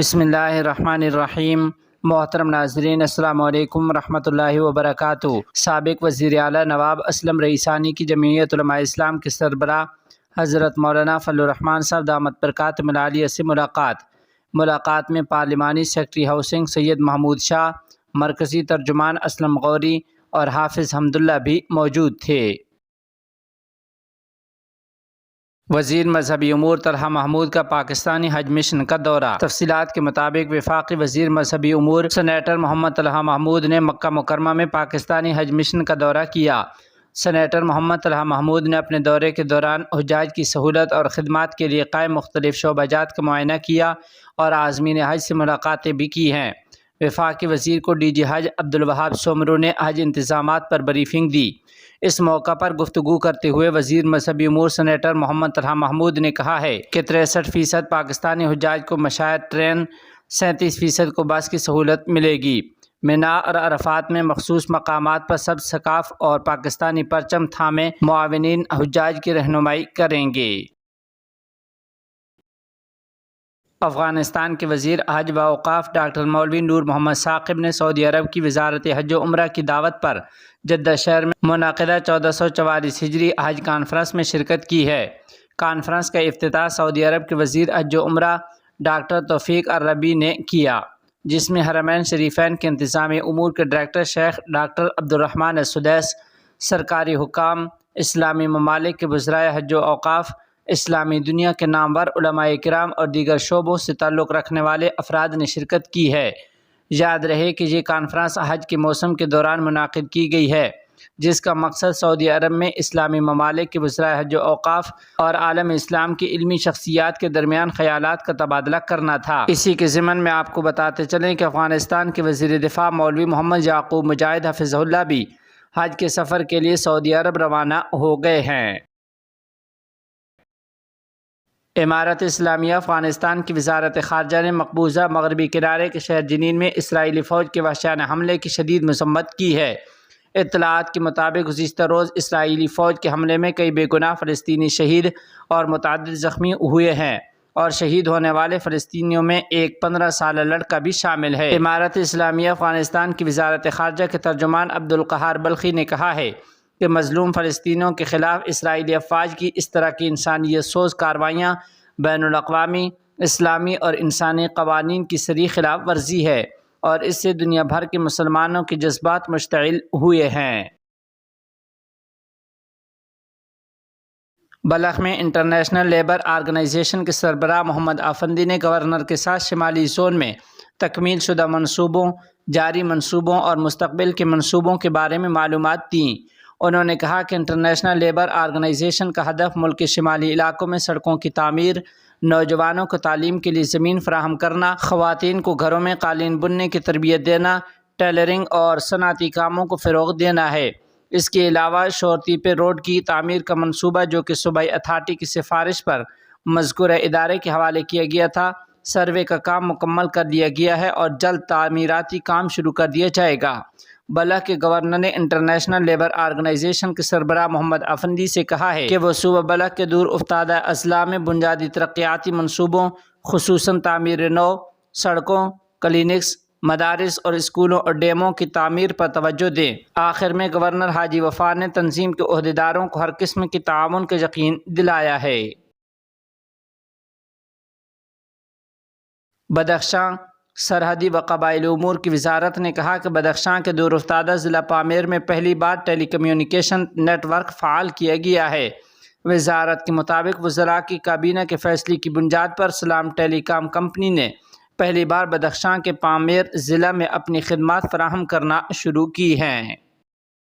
بسم اللہ الرحمن الرحیم۔ محترم ناظرین، السلام علیکم ورحمۃ اللہ وبرکاتہ۔ سابق وزیر اعلیٰ نواب اسلم رئیسانی کی جمعیت علماء اسلام کے سربراہ حضرت مولانا فضل الرحمان صاحب دامت برکاتہم العالیہ سے ملاقات میں پارلیمانی سیکرٹری ہاؤسنگ سید محمود شاہ، مرکزی ترجمان اسلم غوری اور حافظ حمداللہ بھی موجود تھے۔ وزیر مذہبی امور طلحہ محمود کا پاکستانی حج مشن کا دورہ۔ تفصیلات کے مطابق وفاقی وزیر مذہبی امور سینیٹر محمد طلحہ محمود نے مکہ مکرمہ میں پاکستانی حج مشن کا دورہ کیا۔ سینیٹر محمد طلحہ محمود نے اپنے دورے کے دوران حجاج کی سہولت اور خدمات کے لیے قائم مختلف شعبہ جات کا معائنہ کیا اور عازمین حج سے ملاقاتیں بھی کی ہیں۔ وفاقی وزیر کو ڈی جی حج عبدالوہاب سومرو نے حج انتظامات پر بریفنگ دی۔ اس موقع پر گفتگو کرتے ہوئے وزیر مذہبی امور سینیٹر محمد طلحہ محمود نے کہا ہے کہ 63% پاکستانی حجاج کو مشاعر ٹرین، 37% کو بس کی سہولت ملے گی۔ مینا اور عرفات میں مخصوص مقامات پر سبز سقاف اور پاکستانی پرچم تھامے معاونین حجاج کی رہنمائی کریں گے۔ افغانستان کے وزیر حج و اوقاف ڈاکٹر مولوی نور محمد ثاقب نے سعودی عرب کی وزارت حج و عمرہ کی دعوت پر جدہ شہر میں منعقدہ 1444 ہجری حج کانفرنس میں شرکت کی ہے۔ کانفرنس کا افتتاح سعودی عرب کے وزیر حج و عمرہ ڈاکٹر توفیق الربیع نے کیا، جس میں حرمین شریفین کے انتظامی امور کے ڈائریکٹر شیخ ڈاکٹر عبدالرحمان السدیس، سرکاری حکام، اسلامی ممالک کے وزرائے حج و اوقاف، اسلامی دنیا کے نامور علماء کرام اور دیگر شعبوں سے تعلق رکھنے والے افراد نے شرکت کی ہے۔ یاد رہے کہ یہ کانفرنس حج کے موسم کے دوران منعقد کی گئی ہے، جس کا مقصد سعودی عرب میں اسلامی ممالک کے وزرائے حج و اوقاف اور عالم اسلام کی علمی شخصیات کے درمیان خیالات کا تبادلہ کرنا تھا۔ اسی کے ضمن میں آپ کو بتاتے چلیں کہ افغانستان کے وزیر دفاع مولوی محمد یعقوب مجاہد حفظہ اللہ بھی حج کے سفر کے لیے سعودی عرب روانہ ہو گئے ہیں۔ امارت اسلامیہ افغانستان کی وزارت خارجہ نے مقبوضہ مغربی کنارے کے شہر جنین میں اسرائیلی فوج کے وحشیانہ حملے کی شدید مذمت کی ہے۔ اطلاعات کے مطابق گزشتہ روز اسرائیلی فوج کے حملے میں کئی بے گناہ فلسطینی شہید اور متعدد زخمی ہوئے ہیں، اور شہید ہونے والے فلسطینیوں میں ایک 15 سالہ لڑکا بھی شامل ہے۔ امارت اسلامیہ افغانستان کی وزارت خارجہ کے ترجمان عبدالقہار بلخی نے کہا ہے کہ مظلوم فلسطینیوں کے خلاف اسرائیلی افواج کی اس طرح کی انسانیت سوز کارروائیاں بین الاقوامی، اسلامی اور انسانی قوانین کی صریح خلاف ورزی ہے، اور اس سے دنیا بھر کے مسلمانوں کے جذبات مشتعل ہوئے ہیں۔ بلخ میں انٹرنیشنل لیبر آرگنائزیشن کے سربراہ محمد افندی نے گورنر کے ساتھ شمالی زون میں تکمیل شدہ منصوبوں، جاری منصوبوں اور مستقبل کے منصوبوں کے بارے میں معلومات دیں۔ انہوں نے کہا کہ انٹرنیشنل لیبر آرگنائزیشن کا ہدف ملک کے شمالی علاقوں میں سڑکوں کی تعمیر، نوجوانوں کو تعلیم کے لیے زمین فراہم کرنا، خواتین کو گھروں میں قالین بننے کی تربیت دینا، ٹیلرنگ اور صنعتی کاموں کو فروغ دینا ہے۔ اس کے علاوہ شورتیپے روڈ کی تعمیر کا منصوبہ، جو کہ صوبائی اتھارٹی کی سفارش پر مذکورہ ادارے کے حوالے کیا گیا تھا، سروے کا کام مکمل کر لیا گیا ہے اور جلد تعمیراتی کام شروع کر دیا جائے گا۔ بلخ کے گورنر نے انٹرنیشنل لیبر آرگنائزیشن کے سربراہ محمد افندی سے کہا ہے کہ وہ صوبہ بلخ کے دور افتادہ اضلاع میں بنیادی ترقیاتی منصوبوں، خصوصاً تعمیر نو سڑکوں، کلینکس، مدارس اور اسکولوں اور ڈیموں کی تعمیر پر توجہ دیں۔ آخر میں گورنر حاجی وفار نے تنظیم کے عہدیداروں کو ہر قسم کی تعاون کا یقین دلایا ہے۔ بدخشاں سرحدی و قبائلی امور کی وزارت نے کہا کہ بدخشاں کے دور افتادہ ضلع پامیر میں پہلی بار ٹیلی کمیونیکیشن نیٹ ورک فعال کیا گیا ہے۔ وزارت کے مطابق وزراء کی کابینہ کے فیصلے کی بنیاد پر سلام ٹیلی کام کمپنی نے پہلی بار بدخشاں کے پامیر ضلع میں اپنی خدمات فراہم کرنا شروع کی ہیں۔